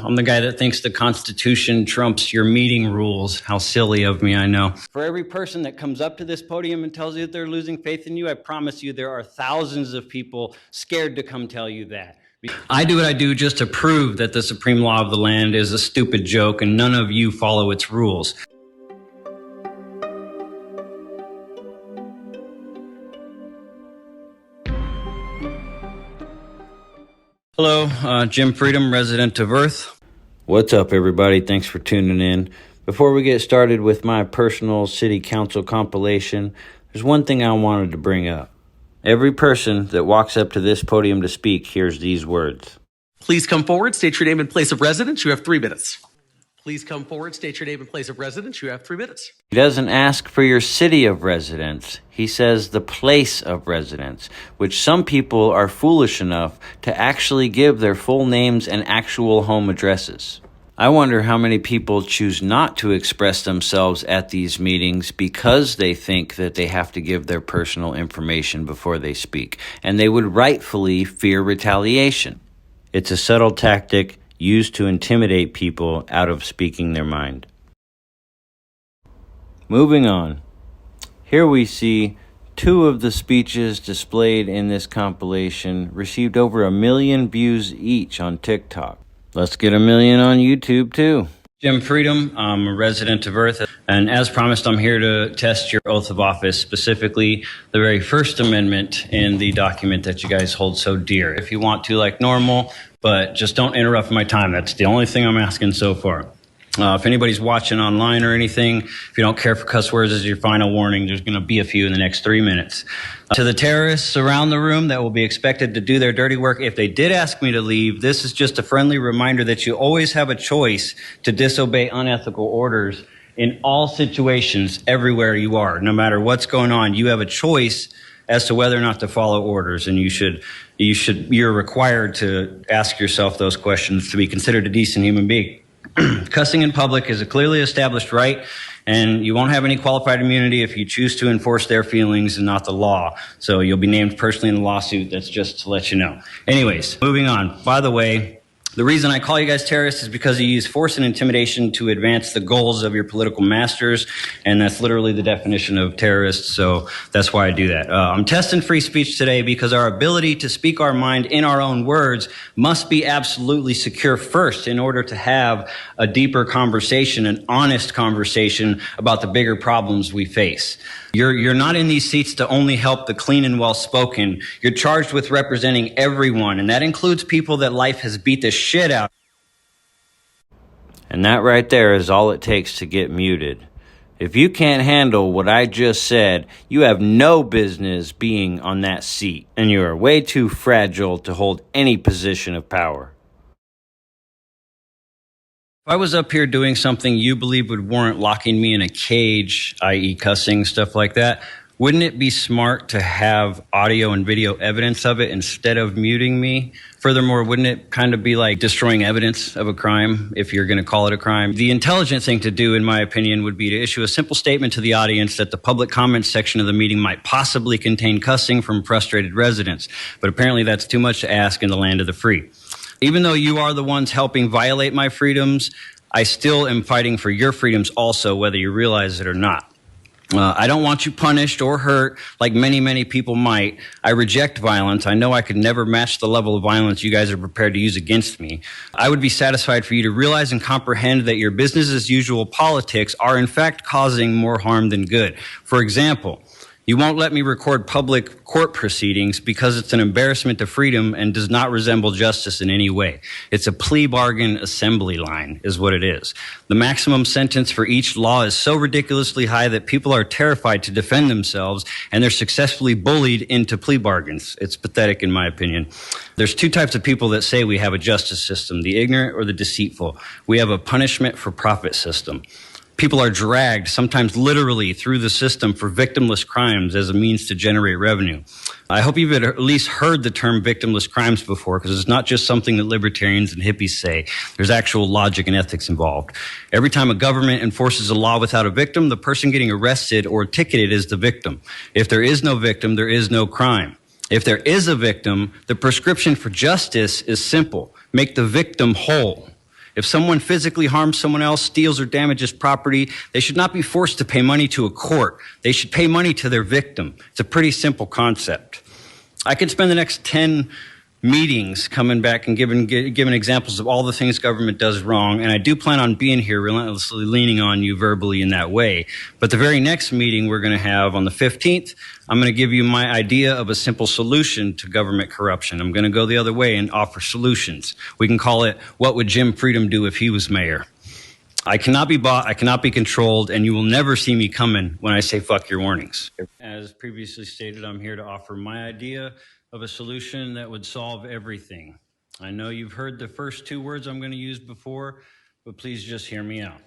I'm the guy that thinks the Constitution trumps your meeting rules. How silly of me, I know. For every person that comes up to this podium and tells you that they're losing faith in you, I promise you there are thousands of people scared to come tell you that. I do what I do just to prove that the supreme law of the land is a stupid joke and none of you follow its rules. Hello, Jim Freedom, resident of Earth. What's up, everybody? Thanks for tuning in. Before we get started with my personal city council compilation, there's one thing I wanted to bring up. Every person that walks up to this podium to speak hears these words. Please come forward, state your name and place of residence. You have 3 minutes. Please come forward, state your name and place of residence. You have 3 minutes. He doesn't ask for your city of residence. He says the place of residence, which some people are foolish enough to actually give their full names and actual home addresses. I wonder how many people choose not to express themselves at these meetings because they think that they have to give their personal information before they speak, and they would rightfully fear retaliation. It's a subtle tactic used to intimidate people out of speaking their mind. Moving on. Here we see 2 of the speeches displayed in this compilation received over 1 million views each on TikTok. Let's get 1 million on YouTube too. Jim Freedom, I'm a resident of Earth, and as promised, I'm here to test your oath of office, specifically the very first amendment in the document that you guys hold so dear. If you want to, like normal, but just don't interrupt my time. That's the only thing I'm asking so far. If anybody's watching online or anything, if you don't care for cuss words as your final warning, there's going to be a few in the next 3 minutes. To the terrorists around the room that will be expected to do their dirty work, if they did ask me to leave, this is just a friendly reminder that you always have a choice to disobey unethical orders in all situations, everywhere you are. No matter what's going on, you have a choice as to whether or not to follow orders, and you're required to ask yourself those questions to be considered a decent human being. Cussing in public is a clearly established right, and you won't have any qualified immunity if you choose to enforce their feelings and not the law. So you'll be named personally in the lawsuit. That's just to let you know. Anyways, moving on. By the way, the reason I call you guys terrorists is because you use force and intimidation to advance the goals of your political masters, and that's literally the definition of terrorists, so that's why I do that. I'm testing free speech today because our ability to speak our mind in our own words must be absolutely secure first in order to have a deeper conversation, an honest conversation about the bigger problems we face. You're not in these seats to only help the clean and well-spoken. You're charged with representing everyone, and that includes people that life has beat the shit out. And that right there is all it takes to get muted. If you can't handle what I just said, you have no business being on that seat, and you are way too fragile to hold any position of power. If I was up here doing something you believe would warrant locking me in a cage, i.e. cussing, stuff like that, wouldn't it be smart to have audio and video evidence of it instead of muting me? Furthermore, wouldn't it kind of be like destroying evidence of a crime if you're going to call it a crime? The intelligent thing to do, in my opinion, would be to issue a simple statement to the audience that the public comments section of the meeting might possibly contain cussing from frustrated residents. But apparently that's too much to ask in the land of the free. Even though you are the ones helping violate my freedoms, I still am fighting for your freedoms also, whether you realize it or not. I don't want you punished or hurt like many, many people might. I reject violence. I know I could never match the level of violence you guys are prepared to use against me. I would be satisfied for you to realize and comprehend that your business as usual politics are in fact causing more harm than good. For example, you won't let me record public court proceedings because it's an embarrassment to freedom and does not resemble justice in any way. It's a plea bargain assembly line is what it is. The maximum sentence for each law is so ridiculously high that people are terrified to defend themselves, and they're successfully bullied into plea bargains. It's pathetic in my opinion. There's 2 types of people that say we have a justice system, the ignorant or the deceitful. We have a punishment for profit system. People are dragged, sometimes literally, through the system for victimless crimes as a means to generate revenue. I hope you've at least heard the term victimless crimes before, because it's not just something that libertarians and hippies say. There's actual logic and ethics involved. Every time a government enforces a law without a victim, the person getting arrested or ticketed is the victim. If there is no victim, there is no crime. If there is a victim, the prescription for justice is simple. Make the victim whole. If someone physically harms someone else, steals or damages property, they should not be forced to pay money to a court. They should pay money to their victim. It's a pretty simple concept. I could spend the next 10 meetings coming back and giving examples of all the things government does wrong, and I do plan on being here relentlessly leaning on you verbally in that way. But the very next meeting we're going to have on the 15th, I'm going to give you my idea of a simple solution to government corruption. I'm going to go the other way and offer solutions. We can call it, what would Jim Freedom do if he was mayor? I cannot be bought, I cannot be controlled, and you will never see me coming when I say fuck your warnings. As previously stated, I'm here to offer my idea of a solution that would solve everything. I know you've heard the first two words I'm going to use before, but please just hear me out.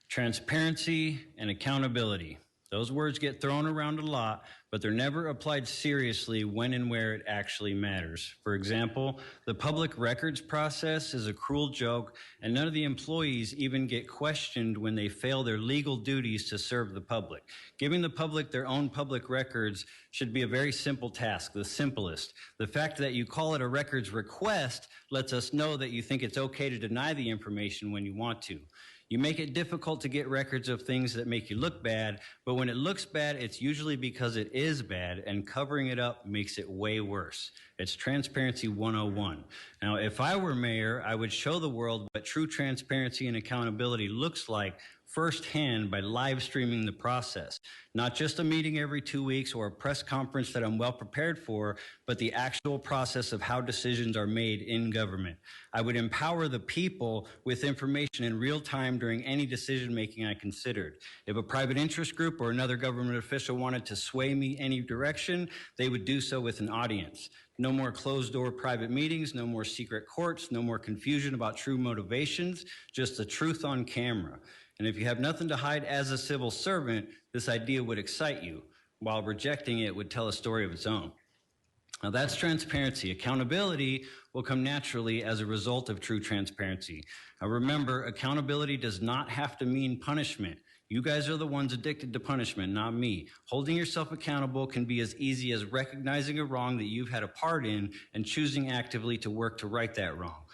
Transparency and accountability. Those words get thrown around a lot, but they're never applied seriously when and where it actually matters. For example, the public records process is a cruel joke, and none of the employees even get questioned when they fail their legal duties to serve the public. Giving the public their own public records should be a very simple task, the simplest. The fact that you call it a records request lets us know that you think it's okay to deny the information when you want to. You make it difficult to get records of things that make you look bad, but when it looks bad, it's usually because it is bad, and covering it up makes it way worse. It's transparency 101. Now, if I were mayor, I would show the world what true transparency and accountability looks like firsthand by live streaming the process. Not just a meeting every 2 weeks or a press conference that I'm well prepared for, but the actual process of how decisions are made in government. I would empower the people with information in real time during any decision making I considered. If a private interest group or another government official wanted to sway me any direction, they would do so with an audience. No more closed-door private meetings, no more secret courts, no more confusion about true motivations, just the truth on camera. And if you have nothing to hide as a civil servant, this idea would excite you, while rejecting it would tell a story of its own. Now that's transparency. Accountability will come naturally as a result of true transparency. Now remember, accountability does not have to mean punishment. You guys are the ones addicted to punishment, not me. Holding yourself accountable can be as easy as recognizing a wrong that you've had a part in and choosing actively to work to right that wrong.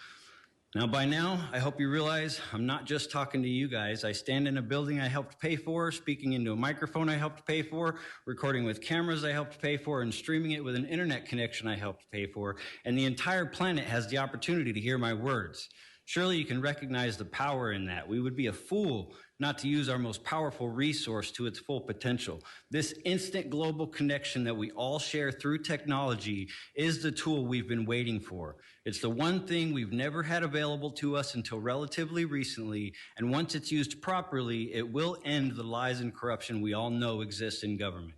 Now, by now, I hope you realize I'm not just talking to you guys. I stand in a building I helped pay for, speaking into a microphone I helped pay for, recording with cameras I helped pay for, and streaming it with an internet connection I helped pay for. And the entire planet has the opportunity to hear my words. Surely you can recognize the power in that. We would be a fool not to use our most powerful resource to its full potential. This instant global connection that we all share through technology is the tool we've been waiting for. It's the one thing we've never had available to us until relatively recently, and once it's used properly, it will end the lies and corruption we all know exists in government.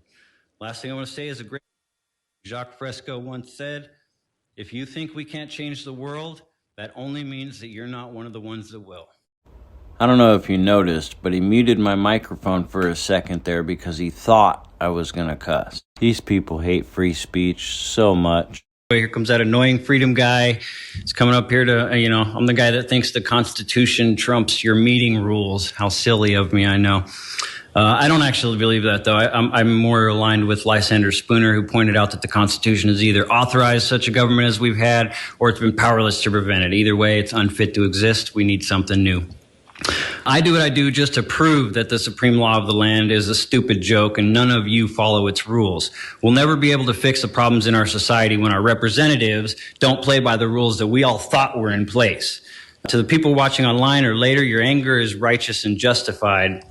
Last thing I want to say is a great Jacques Fresco once said, if you think we can't change the world, that only means that you're not one of the ones that will. I don't know if you noticed, but he muted my microphone for a second there because he thought I was going to cuss. These people hate free speech so much. Here comes that annoying freedom guy. He's coming up here to, I'm the guy that thinks the Constitution trumps your meeting rules. How silly of me, I know. I don't actually believe that, though. I'm more aligned with Lysander Spooner, who pointed out that the Constitution has either authorized such a government as we've had, or it's been powerless to prevent it. Either way, it's unfit to exist. We need something new. I do what I do just to prove that the supreme law of the land is a stupid joke and none of you follow its rules. We'll never be able to fix the problems in our society when our representatives don't play by the rules that we all thought were in place. To the people watching online or later, your anger is righteous and justified.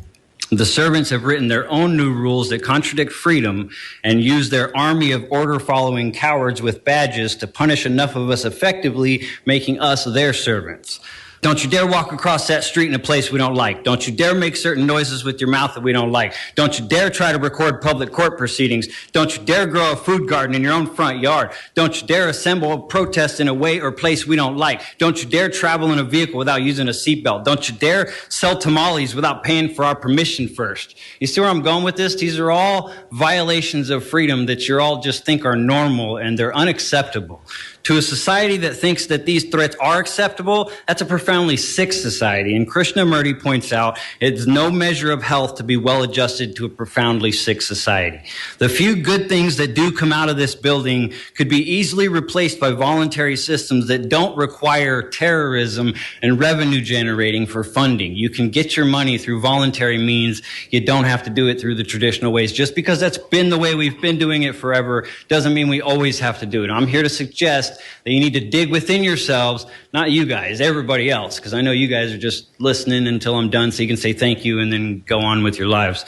The servants have written their own new rules that contradict freedom and use their army of order-following cowards with badges to punish enough of us effectively, making us their servants. Don't you dare walk across that street in a place we don't like. Don't you dare make certain noises with your mouth that we don't like. Don't you dare try to record public court proceedings. Don't you dare grow a food garden in your own front yard. Don't you dare assemble a protest in a way or place we don't like. Don't you dare travel in a vehicle without using a seatbelt. Don't you dare sell tamales without paying for our permission first. You see where I'm going with this? These are all violations of freedom that you all just think are normal and they're unacceptable. To a society that thinks that these threats are acceptable, that's a profoundly sick society. And Krishnamurti points out it's no measure of health to be well adjusted to a profoundly sick society. The few good things that do come out of this building could be easily replaced by voluntary systems that don't require terrorism and revenue generating for funding. You can get your money through voluntary means. You don't have to do it through the traditional ways. Just because that's been the way we've been doing it forever doesn't mean we always have to do it. I'm here to suggest that you need to dig within yourselves, not you guys, everybody else, because I know you guys are just listening until I'm done so you can say thank you and then go on with your lives.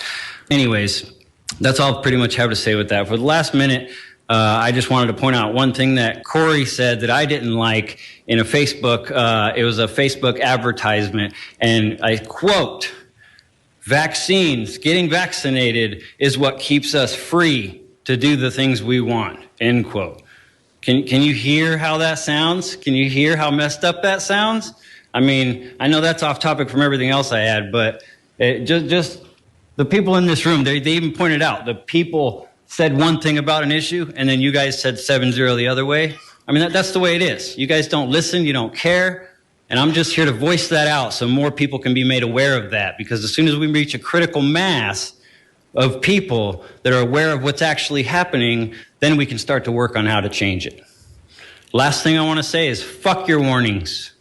Anyways, that's all I pretty much have to say with that. For the last minute, I just wanted to point out one thing that Corey said that I didn't like in a Facebook, it was a Facebook advertisement, and I quote, "Vaccines, getting vaccinated is what keeps us free to do the things we want," end quote. Can you hear how that sounds? Can you hear how messed up that sounds? I mean, I know that's off topic from everything else I had, but just the people in this room, they even pointed out, the people said one thing about an issue, and then you guys said 7-0 the other way. I mean, that's the way it is. You guys don't listen, you don't care, and I'm just here to voice that out so more people can be made aware of that, because as soon as we reach a critical mass of people that are aware of what's actually happening, then we can start to work on how to change it. Last thing I want to say is fuck your warnings.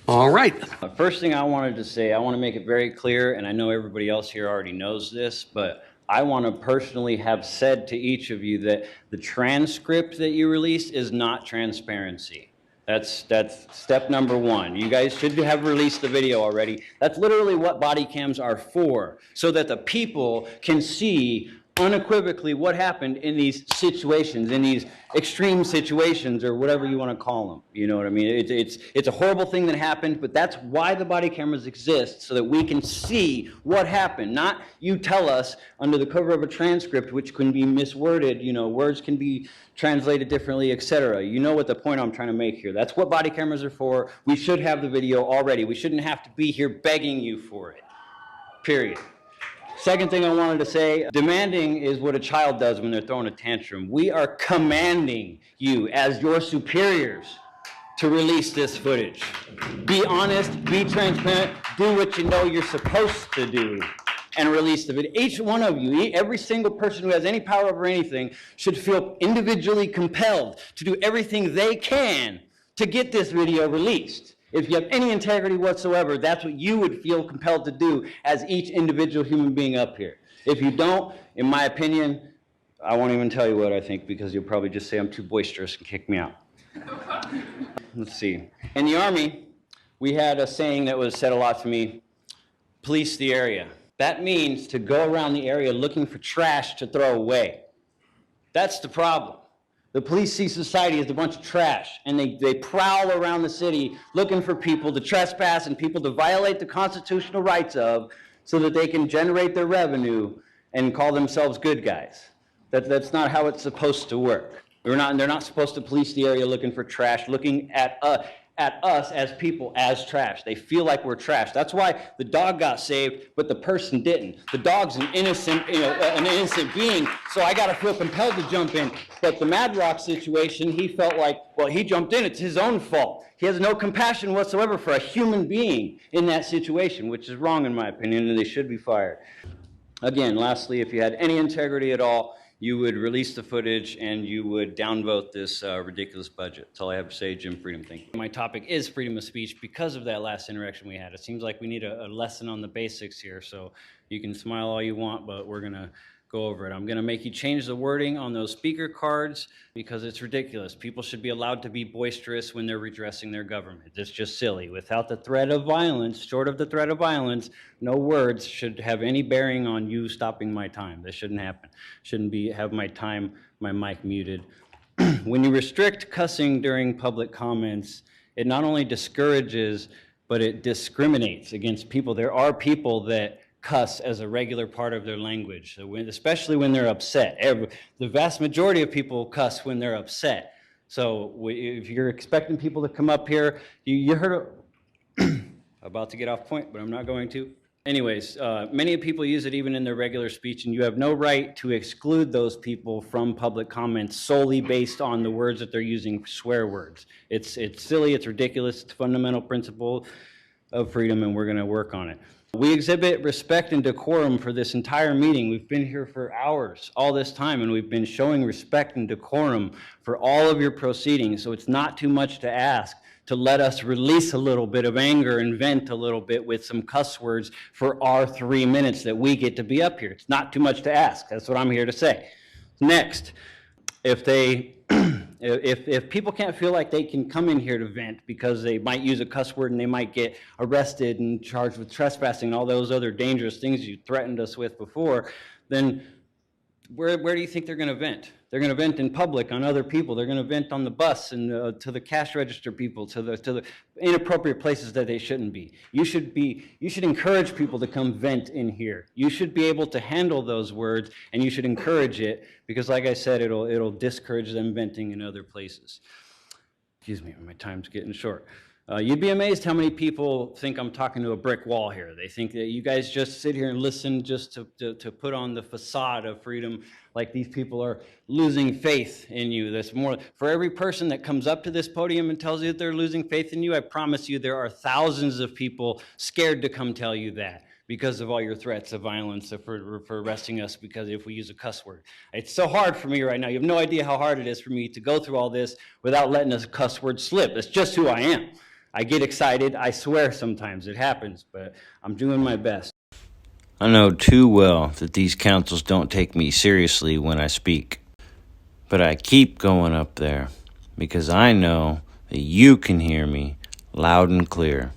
All right. First thing I wanted to say, I want to make it very clear, and I know everybody else here already knows this, but I want to personally have said to each of you that the transcript that you released is not transparency. That's step number one. You guys should have released the video already. That's literally what body cams are for, so that the people can see unequivocally what happened in these situations, in these extreme situations, or whatever you want to call them. You know what I mean? It's a horrible thing that happened, but that's why the body cameras exist, so that we can see what happened. Not you tell us under the cover of a transcript, which can be misworded, you know, words can be translated differently, etc. You know what the point I'm trying to make here. That's what body cameras are for. We should have the video already. We shouldn't have to be here begging you for it. Period. Second thing I wanted to say, demanding is what a child does when they're throwing a tantrum. We are commanding you as your superiors to release this footage. Be honest, be transparent, do what you know you're supposed to do, and release the video. Each one of you, every single person who has any power over anything, should feel individually compelled to do everything they can to get this video released. If you have any integrity whatsoever, that's what you would feel compelled to do as each individual human being up here. If you don't, in my opinion, I won't even tell you what I think, because you'll probably just say I'm too boisterous and kick me out. Let's see. In the Army, we had a saying that was said a lot to me: police the area. That means to go around the area looking for trash to throw away. That's the problem. The police see society as a bunch of trash, and they prowl around the city looking for people to trespass and people to violate the constitutional rights of, so that they can generate their revenue and call themselves good guys. That's not how it's supposed to work. They're not supposed to police the area looking for trash, looking at us as people as trash. They feel like we're trash. That's why the dog got saved, but the person didn't. The dog's an innocent, an innocent being, so I got to feel compelled to jump in. But the Mad Rock situation, he felt like, well, he jumped in, it's his own fault. He has no compassion whatsoever for a human being in that situation, which is wrong in my opinion, and they should be fired. Again, lastly, if you had any integrity at all, you would release the footage and you would downvote this ridiculous budget. That's all I have to say. Jim Freedom, thank you. My topic is freedom of speech because of that last interaction we had. It seems like we need a lesson on the basics here, so you can smile all you want, but we're going to go over it. I'm going to make you change the wording on those speaker cards because it's ridiculous. People should be allowed to be boisterous when they're redressing their government. It's just silly. Without the threat of violence, short of the threat of violence, no words should have any bearing on you stopping my time. This shouldn't happen. Shouldn't have my mic muted. When you restrict cussing during public comments, it not only discourages, but it discriminates against people. There are people that cuss as a regular part of their language, so especially when they're upset. The vast majority of people cuss when they're upset. So if you're expecting people to come up here, you heard about to get off point, but I'm not going to. Anyways, many people use it even in their regular speech, and you have no right to exclude those people from public comments solely based on the words that they're using, swear words. It's silly, it's ridiculous, it's a fundamental principle of freedom, and we're going to work on it. We exhibit respect and decorum for this entire meeting. We've been here for hours, all this time, and we've been showing respect and decorum for all of your proceedings, so it's not too much to ask to let us release a little bit of anger and vent a little bit with some cuss words for our 3 minutes that we get to be up here. It's not too much to ask. That's what I'm here to say. Next, if people can't feel like they can come in here to vent because they might use a cuss word and they might get arrested and charged with trespassing and all those other dangerous things you threatened us with before, then where do you think they're going to vent? They're going to vent in public on other people. They're going to vent on the bus and to the cash register people, to the inappropriate places that they shouldn't be. You should encourage people to come vent in here. You should be able to handle those words, and you should encourage it because, like I said, it'll discourage them venting in other places. Excuse me, my time's getting short. You'd be amazed how many people think I'm talking to a brick wall here. They think that you guys just sit here and listen just to put on the facade of freedom, like these people are losing faith in you. That's more, for every person that comes up to this podium and tells you that they're losing faith in you, I promise you there are thousands of people scared to come tell you that because of all your threats of violence for arresting us because if we use a cuss word. It's so hard for me right now. You have no idea how hard it is for me to go through all this without letting a cuss word slip. It's just who I am. I get excited. I swear sometimes it happens, but I'm doing my best. I know too well that these councils don't take me seriously when I speak. But I keep going up there because I know that you can hear me loud and clear.